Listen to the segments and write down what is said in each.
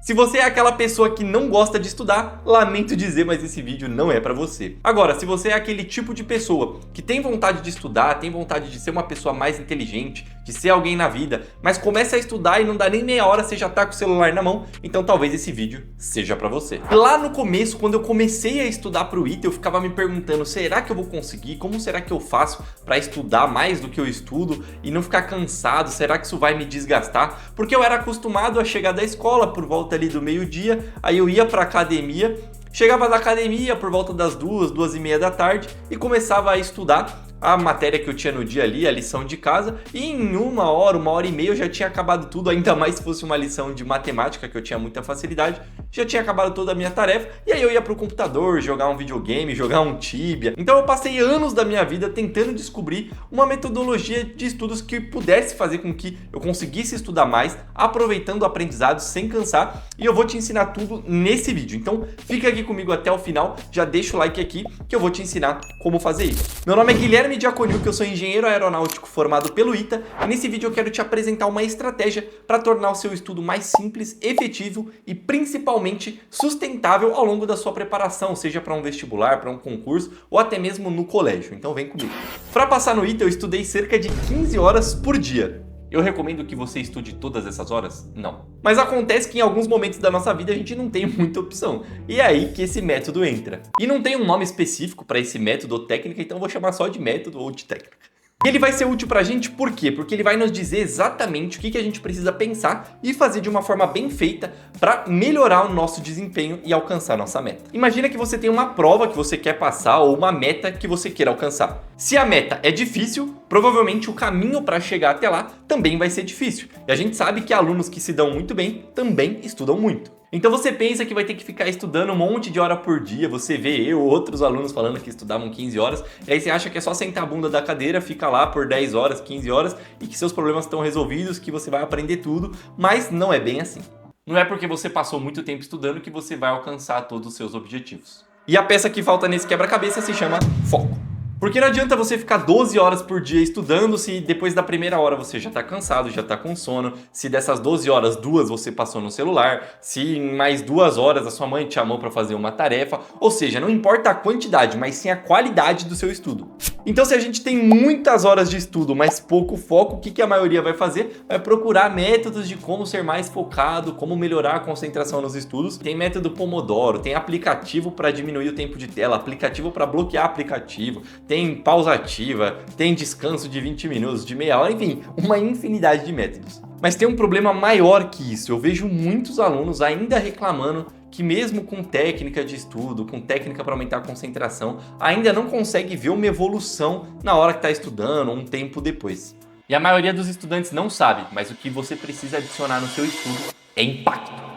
Se você é aquela pessoa que não gosta de estudar, lamento dizer, mas esse vídeo não é pra você. Agora, se você é aquele tipo de pessoa que tem vontade de estudar, tem vontade de ser uma pessoa mais inteligente, de ser alguém na vida, mas começa a estudar e não dá nem meia hora, você já tá com o celular na mão, então talvez esse vídeo seja pra você. Lá no começo, quando eu comecei a estudar pro ITA, eu ficava me perguntando, será que eu vou conseguir? Como será que eu faço pra estudar mais do que eu estudo e não ficar cansado? Será que isso vai me desgastar? Porque eu era acostumado a chegar da escola por volta ali do meio-dia, aí eu ia pra academia, chegava da academia por volta das 2h30 da tarde e começava a estudar a matéria que eu tinha no dia ali, a lição de casa, e em 1h, 1h30 eu já tinha acabado tudo, ainda mais se fosse uma lição de matemática, que eu tinha muita facilidade, já tinha acabado toda a minha tarefa, e aí eu ia pro computador, jogar um videogame, jogar um Tibia. Então eu passei anos da minha vida tentando descobrir uma metodologia de estudos que pudesse fazer com que eu conseguisse estudar mais, aproveitando o aprendizado sem cansar, e eu vou te ensinar tudo nesse vídeo. Então fica aqui comigo até o final, já deixa o like aqui, que eu vou te ensinar como fazer isso. Meu nome é Guilherme Diaconil, que eu sou engenheiro aeronáutico formado pelo ITA, e nesse vídeo eu quero te apresentar uma estratégia para tornar o seu estudo mais simples, efetivo e principalmente sustentável ao longo da sua preparação, seja para um vestibular, para um concurso ou até mesmo no colégio. Então vem comigo. Para passar no ITA eu estudei cerca de 15 horas por dia. Eu recomendo que você estude todas essas horas? Não. Mas acontece que em alguns momentos da nossa vida a gente não tem muita opção. E é aí que esse método entra. E não tem um nome específico para esse método ou técnica, então eu vou chamar só de método ou de técnica. E ele vai ser útil pra gente por quê? Porque ele vai nos dizer exatamente o que a gente precisa pensar e fazer de uma forma bem feita para melhorar o nosso desempenho e alcançar a nossa meta. Imagina que você tem uma prova que você quer passar ou uma meta que você queira alcançar. Se a meta é difícil, provavelmente o caminho para chegar até lá também vai ser difícil. E a gente sabe que alunos que se dão muito bem também estudam muito. Então você pensa que vai ter que ficar estudando um monte de hora por dia, você vê eu ou outros alunos falando que estudavam 15 horas, e aí você acha que é só sentar a bunda da cadeira, fica lá por 10 horas, 15 horas, e que seus problemas estão resolvidos, que você vai aprender tudo, mas não é bem assim. Não é porque você passou muito tempo estudando que você vai alcançar todos os seus objetivos. E a peça que falta nesse quebra-cabeça se chama foco. Porque não adianta você ficar 12 horas por dia estudando se depois da primeira hora você já tá cansado, já tá com sono, se dessas 12 horas, 2 você passou no celular, se em mais 2 horas a sua mãe te chamou para fazer uma tarefa, ou seja, não importa a quantidade, mas sim a qualidade do seu estudo. Então se a gente tem muitas horas de estudo, mas pouco foco, o que a maioria vai fazer? Vai procurar métodos de como ser mais focado, como melhorar a concentração nos estudos. Tem método Pomodoro, tem aplicativo para diminuir o tempo de tela, aplicativo para bloquear aplicativo, tem pausa ativa, tem descanso de 20 minutos, de meia hora, enfim, uma infinidade de métodos. Mas tem um problema maior que isso. Eu vejo muitos alunos ainda reclamando que mesmo com técnica de estudo, com técnica para aumentar a concentração, ainda não consegue ver uma evolução na hora que está estudando, um tempo depois. E a maioria dos estudantes não sabe, mas o que você precisa adicionar no seu estudo é impacto.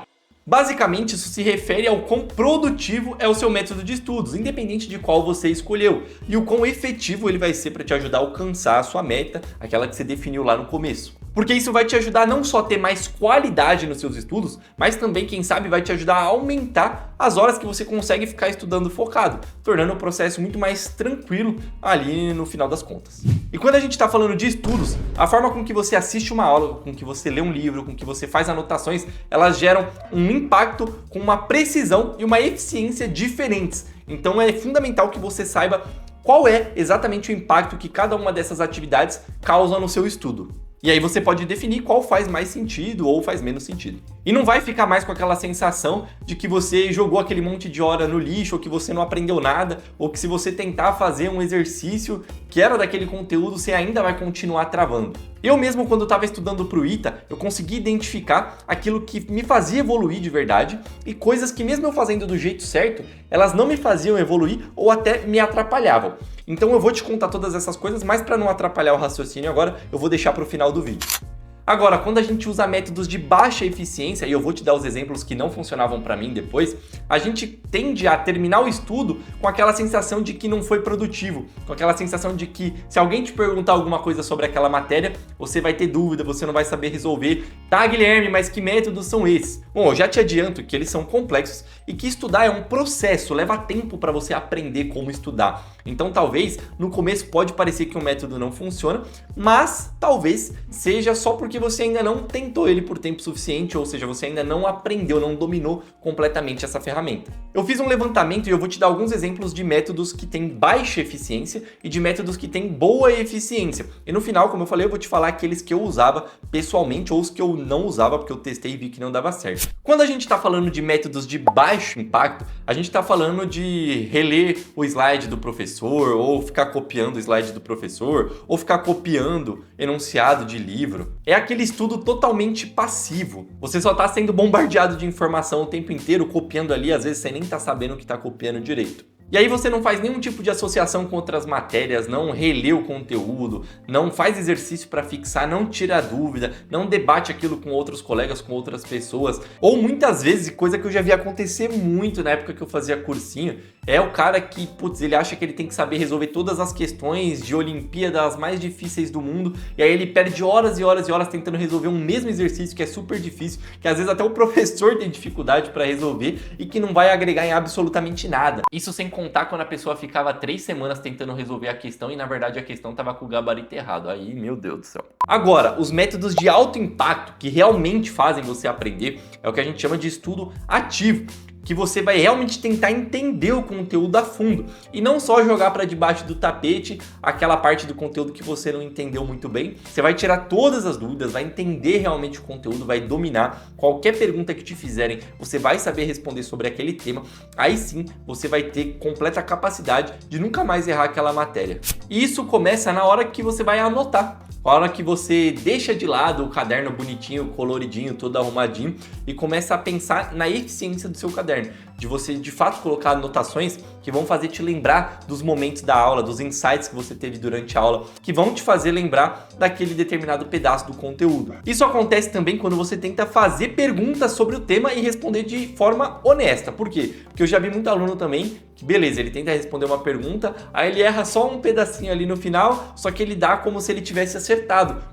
Basicamente, isso se refere ao quão produtivo é o seu método de estudos, independente de qual você escolheu, e o quão efetivo ele vai ser para te ajudar a alcançar a sua meta, aquela que você definiu lá no começo. Porque isso vai te ajudar não só a ter mais qualidade nos seus estudos, mas também, quem sabe, vai te ajudar a aumentar as horas que você consegue ficar estudando focado, tornando o processo muito mais tranquilo ali no final das contas. E quando a gente está falando de estudos, a forma com que você assiste uma aula, com que você lê um livro, com que você faz anotações, elas geram um impacto com uma precisão e uma eficiência diferentes. Então é fundamental que você saiba qual é exatamente o impacto que cada uma dessas atividades causa no seu estudo. E aí você pode definir qual faz mais sentido ou faz menos sentido. E não vai ficar mais com aquela sensação de que você jogou aquele monte de hora no lixo, ou que você não aprendeu nada, ou que se você tentar fazer um exercício que era daquele conteúdo, você ainda vai continuar travando. Eu mesmo, quando estava estudando para o ITA, eu consegui identificar aquilo que me fazia evoluir de verdade e coisas que, mesmo eu fazendo do jeito certo, elas não me faziam evoluir ou até me atrapalhavam. Então eu vou te contar todas essas coisas, mas para não atrapalhar o raciocínio agora, eu vou deixar para o final do vídeo. Agora, quando a gente usa métodos de baixa eficiência, e eu vou te dar os exemplos que não funcionavam para mim depois, a gente tende a terminar o estudo com aquela sensação de que não foi produtivo, com aquela sensação de que se alguém te perguntar alguma coisa sobre aquela matéria, você vai ter dúvida, você não vai saber resolver. Tá, Guilherme, mas que métodos são esses? Bom, eu já te adianto que eles são complexos e que estudar é um processo, leva tempo para você aprender como estudar. Então talvez no começo pode parecer que um método não funciona, mas talvez seja só porque você ainda não tentou ele por tempo suficiente, ou seja, você ainda não aprendeu, não dominou completamente essa ferramenta. Eu fiz um levantamento e eu vou te dar alguns exemplos de métodos que têm baixa eficiência e de métodos que têm boa eficiência. E no final, como eu falei, eu vou te falar aqueles que eu usava pessoalmente ou os que eu não usava porque eu testei e vi que não dava certo. Quando a gente está falando de métodos de baixo impacto, a gente está falando de reler o slide do professor, ou ficar copiando o slide do professor, ou ficar copiando enunciado de livro. É aquele estudo totalmente passivo. Você só está sendo bombardeado de informação o tempo inteiro, copiando ali, às vezes você nem está sabendo o que está copiando direito. E aí você não faz nenhum tipo de associação com outras matérias, não relê o conteúdo, não faz exercício para fixar, não tira dúvida, não debate aquilo com outros colegas, com outras pessoas. Ou muitas vezes, coisa que eu já vi acontecer muito na época que eu fazia cursinho, é o cara que, ele acha que ele tem que saber resolver todas as questões de Olimpíadas mais difíceis do mundo, e aí ele perde horas e horas e horas tentando resolver um mesmo exercício que é super difícil, que às vezes até o professor tem dificuldade para resolver e que não vai agregar em absolutamente nada. Isso sem contar quando a pessoa ficava 3 semanas tentando resolver a questão e na verdade a questão estava com o gabarito errado. Aí, meu Deus do céu. Agora, os métodos de alto impacto que realmente fazem você aprender é o que a gente chama de estudo ativo, que você vai realmente tentar entender o conteúdo a fundo e não só jogar para debaixo do tapete aquela parte do conteúdo que você não entendeu muito bem. Você vai tirar todas as dúvidas, vai entender realmente o conteúdo, vai dominar. Qualquer pergunta que te fizerem, você vai saber responder sobre aquele tema. Aí sim, você vai ter completa capacidade de nunca mais errar aquela matéria. E isso começa na hora que você vai anotar. A hora que você deixa de lado o caderno bonitinho, coloridinho, todo arrumadinho e começa a pensar na eficiência do seu caderno, de você de fato colocar anotações que vão fazer te lembrar dos momentos da aula, dos insights que você teve durante a aula, que vão te fazer lembrar daquele determinado pedaço do conteúdo. Isso acontece também quando você tenta fazer perguntas sobre o tema e responder de forma honesta. Por quê? Porque eu já vi muito aluno também que, beleza, ele tenta responder uma pergunta, aí ele erra só um pedacinho ali no final, só que ele dá como se ele tivesse acertado.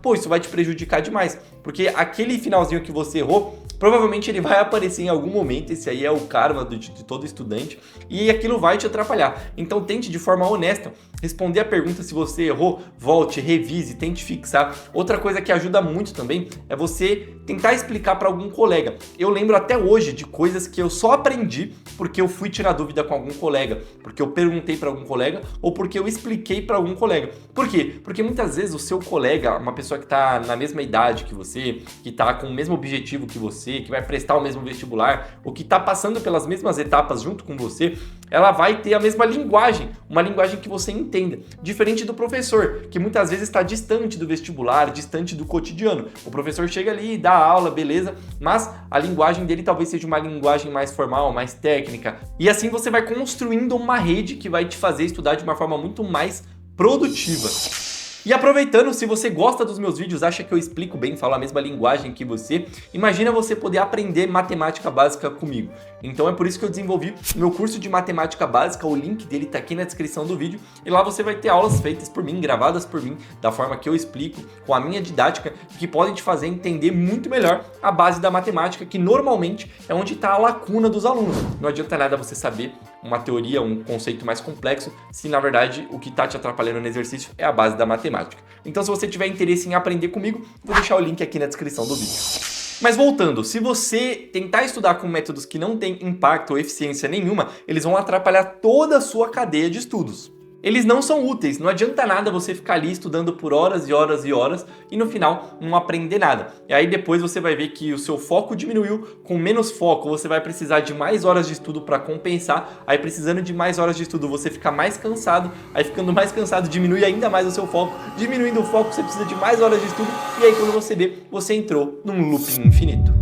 Pô, isso vai te prejudicar demais, porque aquele finalzinho que você errou, provavelmente ele vai aparecer em algum momento. Esse aí é o karma de todo estudante e aquilo vai te atrapalhar. Então tente de forma honesta responder a pergunta. Se você errou, volte, revise, tente fixar. Outra coisa que ajuda muito também é você tentar explicar para algum colega. Eu lembro até hoje de coisas que eu só aprendi porque eu fui tirar dúvida com algum colega, porque eu perguntei para algum colega ou porque eu expliquei para algum colega. Por quê? Porque muitas vezes o seu colega, uma pessoa que está na mesma idade que você, que está com o mesmo objetivo que você, que vai prestar o mesmo vestibular, ou que está passando pelas mesmas etapas junto com você, ela vai ter a mesma linguagem, uma linguagem que você entenda. Diferente do professor, que muitas vezes está distante do vestibular, distante do cotidiano. O professor chega ali, dá aula, beleza, mas a linguagem dele talvez seja uma linguagem mais formal, mais técnica. E assim você vai construindo uma rede que vai te fazer estudar de uma forma muito mais produtiva. E aproveitando, se você gosta dos meus vídeos, acha que eu explico bem, falo a mesma linguagem que você, imagina você poder aprender matemática básica comigo. Então é por isso que eu desenvolvi o meu curso de matemática básica, o link dele tá aqui na descrição do vídeo, e lá você vai ter aulas feitas por mim, gravadas por mim, da forma que eu explico, com a minha didática, que podem te fazer entender muito melhor a base da matemática, que normalmente é onde está a lacuna dos alunos. Não adianta nada você saber uma teoria, um conceito mais complexo, se na verdade o que está te atrapalhando no exercício é a base da matemática. Então se você tiver interesse em aprender comigo, vou deixar o link aqui na descrição do vídeo. Mas voltando, se você tentar estudar com métodos que não têm impacto ou eficiência nenhuma, eles vão atrapalhar toda a sua cadeia de estudos. Eles não são úteis, não adianta nada você ficar ali estudando por horas e horas e horas e no final não aprender nada. E aí depois você vai ver que o seu foco diminuiu, com menos foco você vai precisar de mais horas de estudo para compensar, aí precisando de mais horas de estudo você fica mais cansado, aí ficando mais cansado diminui ainda mais o seu foco, diminuindo o foco você precisa de mais horas de estudo e aí quando você vê, você entrou num looping infinito.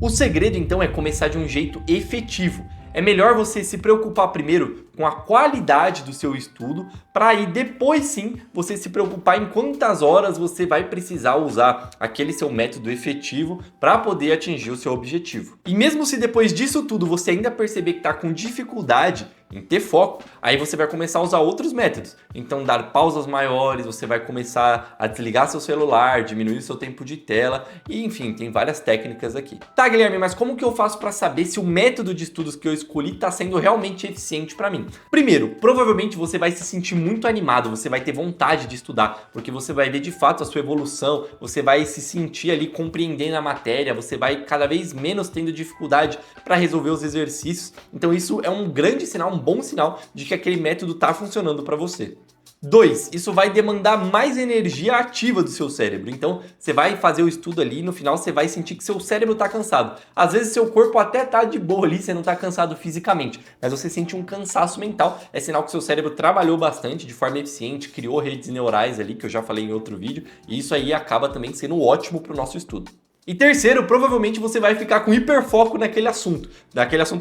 O segredo então é começar de um jeito efetivo. É melhor você se preocupar primeiro com a qualidade do seu estudo, para aí depois sim você se preocupar em quantas horas você vai precisar usar aquele seu método efetivo para poder atingir o seu objetivo. E mesmo se depois disso tudo você ainda perceber que está com dificuldade em ter foco, aí você vai começar a usar outros métodos. Então dar pausas maiores, você vai começar a desligar seu celular, diminuir seu tempo de tela e enfim, tem várias técnicas aqui. Tá, Guilherme, mas como que eu faço para saber se o método de estudos que eu escolhi está sendo realmente eficiente para mim? Primeiro, provavelmente você vai se sentir muito animado, você vai ter vontade de estudar, porque você vai ver de fato a sua evolução, você vai se sentir ali compreendendo a matéria, você vai cada vez menos tendo dificuldade para resolver os exercícios. Então isso é um grande sinal, um bom sinal de que aquele método está funcionando para você. 2, isso vai demandar mais energia ativa do seu cérebro. Então, você vai fazer o estudo ali e no final você vai sentir que seu cérebro está cansado. Às vezes, seu corpo até está de boa ali, você não está cansado fisicamente, mas você sente um cansaço mental. É sinal que seu cérebro trabalhou bastante de forma eficiente, criou redes neurais ali, que eu já falei em outro vídeo, e isso aí acaba também sendo ótimo para o nosso estudo. E terceiro, provavelmente você vai ficar com hiperfoco naquele assunto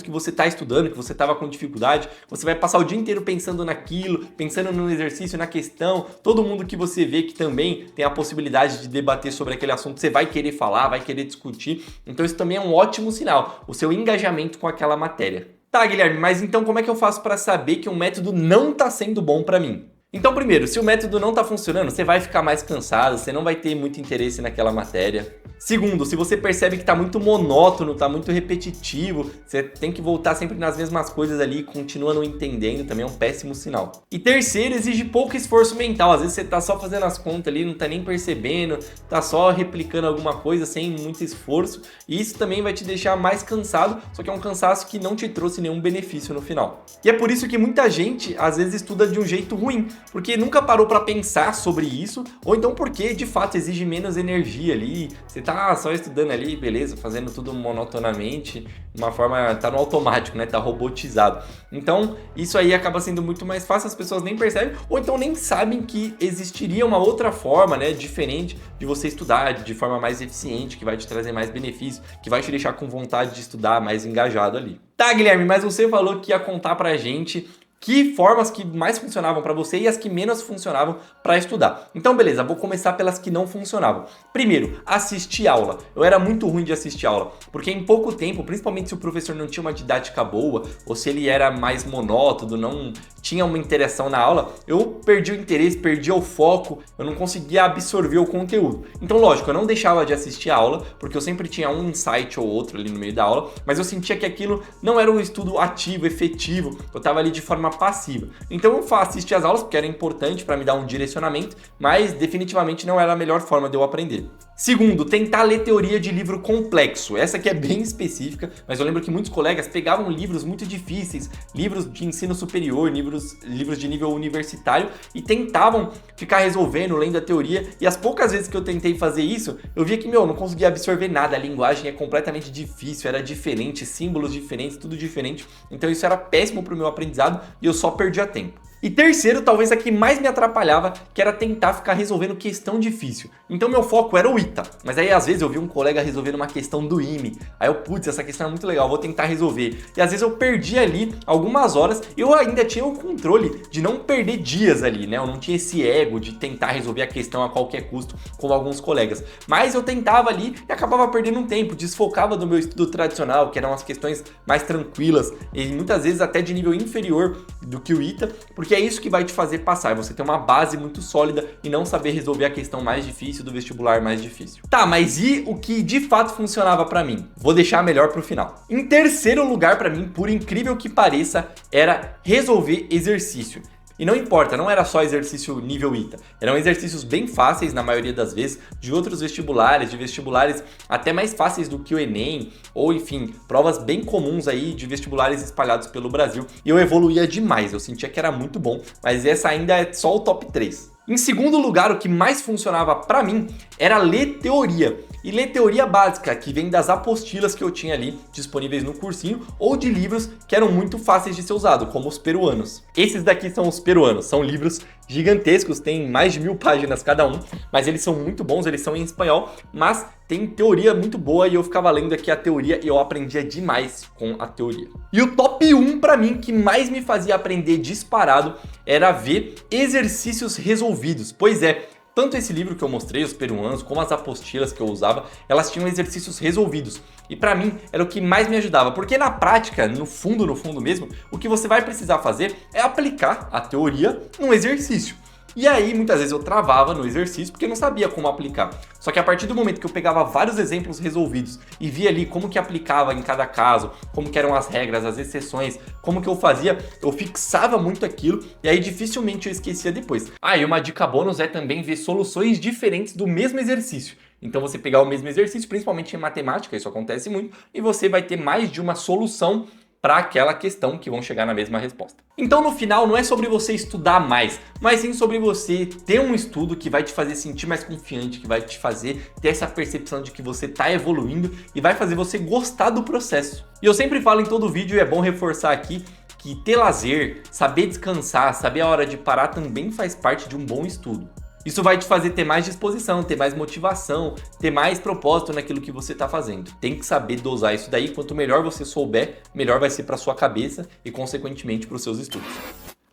que você está estudando, que você estava com dificuldade, você vai passar o dia inteiro pensando naquilo, pensando no exercício, na questão, todo mundo que você vê que também tem a possibilidade de debater sobre aquele assunto, você vai querer falar, vai querer discutir, então isso também é um ótimo sinal, o seu engajamento com aquela matéria. Tá, Guilherme, mas então como é que eu faço para saber que um método não está sendo bom para mim? Então, primeiro, se o método não está funcionando, você vai ficar mais cansado, você não vai ter muito interesse naquela matéria. Segundo, se você percebe que está muito monótono, está muito repetitivo, você tem que voltar sempre nas mesmas coisas ali e continua não entendendo, também é um péssimo sinal. E terceiro, exige pouco esforço mental. Às vezes você está só fazendo as contas ali, não está nem percebendo, está só replicando alguma coisa sem muito esforço. E isso também vai te deixar mais cansado, só que é um cansaço que não te trouxe nenhum benefício no final. E é por isso que muita gente, às vezes, estuda de um jeito ruim, porque nunca parou para pensar sobre isso, ou então porque de fato exige menos energia ali, você tá só estudando ali, beleza, fazendo tudo monotonamente, uma forma, tá no automático, né, tá robotizado. Então isso aí acaba sendo muito mais fácil, as pessoas nem percebem, ou então nem sabem que existiria uma outra forma, né, diferente de você estudar, de forma mais eficiente, que vai te trazer mais benefício, que vai te deixar com vontade de estudar, mais engajado ali. Tá, Guilherme, mas você falou que ia contar pra gente que formas que mais funcionavam para você e as que menos funcionavam para estudar. Então, beleza, vou começar pelas que não funcionavam. Primeiro, assistir aula. Eu era muito ruim de assistir aula, porque em pouco tempo, principalmente se o professor não tinha uma didática boa, ou se ele era mais monótono, não tinha uma interação na aula, eu perdi o interesse, perdi o foco, eu não conseguia absorver o conteúdo. Então, lógico, eu não deixava de assistir a aula, porque eu sempre tinha um insight ou outro ali no meio da aula, mas eu sentia que aquilo não era um estudo ativo, efetivo, eu estava ali de forma passiva. Então eu assisti as aulas porque era importante para me dar um direcionamento, mas definitivamente não era a melhor forma de eu aprender. Segundo, tentar ler teoria de livro complexo. Essa aqui é bem específica, mas eu lembro que muitos colegas pegavam livros muito difíceis, livros de ensino superior, livros de nível universitário e tentavam ficar resolvendo, lendo a teoria, e as poucas vezes que eu tentei fazer isso, eu via que, não conseguia absorver nada, a linguagem é completamente difícil, era diferente, símbolos diferentes, tudo diferente, então isso era péssimo para o meu aprendizado e eu só perdia tempo. E terceiro, talvez a que mais me atrapalhava, que era tentar ficar resolvendo questão difícil. Então meu foco era o ITA, mas aí às vezes eu vi um colega resolvendo uma questão do IME, aí eu, putz, essa questão é muito legal, vou tentar resolver. E às vezes eu perdi ali algumas horas, eu ainda tinha o controle de não perder dias ali, né? Eu não tinha esse ego de tentar resolver a questão a qualquer custo, como alguns colegas. Mas eu tentava ali e acabava perdendo um tempo, desfocava do meu estudo tradicional, que eram as questões mais tranquilas, e muitas vezes até de nível inferior do que o ITA, porque é isso que vai te fazer passar, é você ter uma base muito sólida e não saber resolver a questão mais difícil do vestibular mais difícil. Tá, mas e o que de fato funcionava pra mim? Vou deixar melhor pro final. Em terceiro lugar pra mim, por incrível que pareça, era resolver exercício. E não importa, não era só exercício nível ITA, eram exercícios bem fáceis na maioria das vezes, de outros vestibulares, de vestibulares até mais fáceis do que o Enem, ou enfim, provas bem comuns aí de vestibulares espalhados pelo Brasil. E eu evoluía demais, eu sentia que era muito bom, mas essa ainda é só o top 3. Em segundo lugar, o que mais funcionava pra mim era ler teoria. E ler teoria básica, que vem das apostilas que eu tinha ali disponíveis no cursinho, ou de livros que eram muito fáceis de ser usados, como os peruanos. Esses daqui são os peruanos, são livros gigantescos, tem mais de 1000 páginas cada um, mas eles são muito bons, eles são em espanhol, mas tem teoria muito boa e eu ficava lendo aqui a teoria e eu aprendia demais com a teoria. E o top 1 pra mim, que mais me fazia aprender disparado, era ver exercícios resolvidos. Pois é, tanto esse livro que eu mostrei, os peruanos, como as apostilas que eu usava, elas tinham exercícios resolvidos. E pra mim era o que mais me ajudava, porque na prática, no fundo mesmo, o que você vai precisar fazer é aplicar a teoria num exercício. E aí, muitas vezes eu travava no exercício porque não sabia como aplicar. Só que a partir do momento que eu pegava vários exemplos resolvidos e via ali como que aplicava em cada caso, como que eram as regras, as exceções, como que eu fazia, eu fixava muito aquilo e aí dificilmente eu esquecia depois. Ah, e uma dica bônus é também ver soluções diferentes do mesmo exercício. Então você pegar o mesmo exercício, principalmente em matemática, isso acontece muito, e você vai ter mais de uma solução para aquela questão que vão chegar na mesma resposta. Então no final não é sobre você estudar mais, mas sim sobre você ter um estudo que vai te fazer sentir mais confiante, que vai te fazer ter essa percepção de que você está evoluindo e vai fazer você gostar do processo. E eu sempre falo em todo vídeo e é bom reforçar aqui que ter lazer, saber descansar, saber a hora de parar também faz parte de um bom estudo. Isso vai te fazer ter mais disposição, ter mais motivação, ter mais propósito naquilo que você está fazendo. Tem que saber dosar isso daí. Quanto melhor você souber, melhor vai ser para sua cabeça e, consequentemente, para os seus estudos.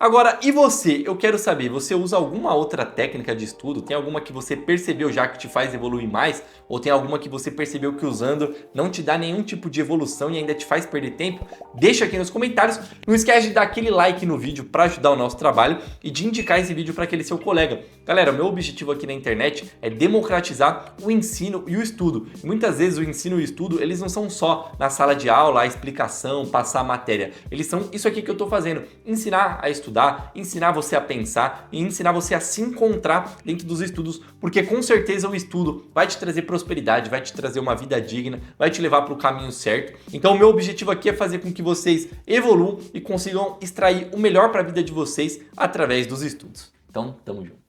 Agora, e você? Eu quero saber, você usa alguma outra técnica de estudo? Tem alguma que você percebeu já que te faz evoluir mais? Ou tem alguma que você percebeu que usando não te dá nenhum tipo de evolução e ainda te faz perder tempo? Deixa aqui nos comentários. Não esquece de dar aquele like no vídeo para ajudar o nosso trabalho e de indicar esse vídeo para aquele seu colega. Galera, o meu objetivo aqui na internet é democratizar o ensino e o estudo. E muitas vezes o ensino e o estudo, eles não são só na sala de aula, a explicação, passar a matéria. Eles são isso aqui que eu estou fazendo, ensinar a estudar, ensinar você a pensar e ensinar você a se encontrar dentro dos estudos, porque com certeza o estudo vai te trazer prosperidade, vai te trazer uma vida digna, vai te levar para o caminho certo. Então o meu objetivo aqui é fazer com que vocês evoluam e consigam extrair o melhor para a vida de vocês através dos estudos. Então, tamo junto.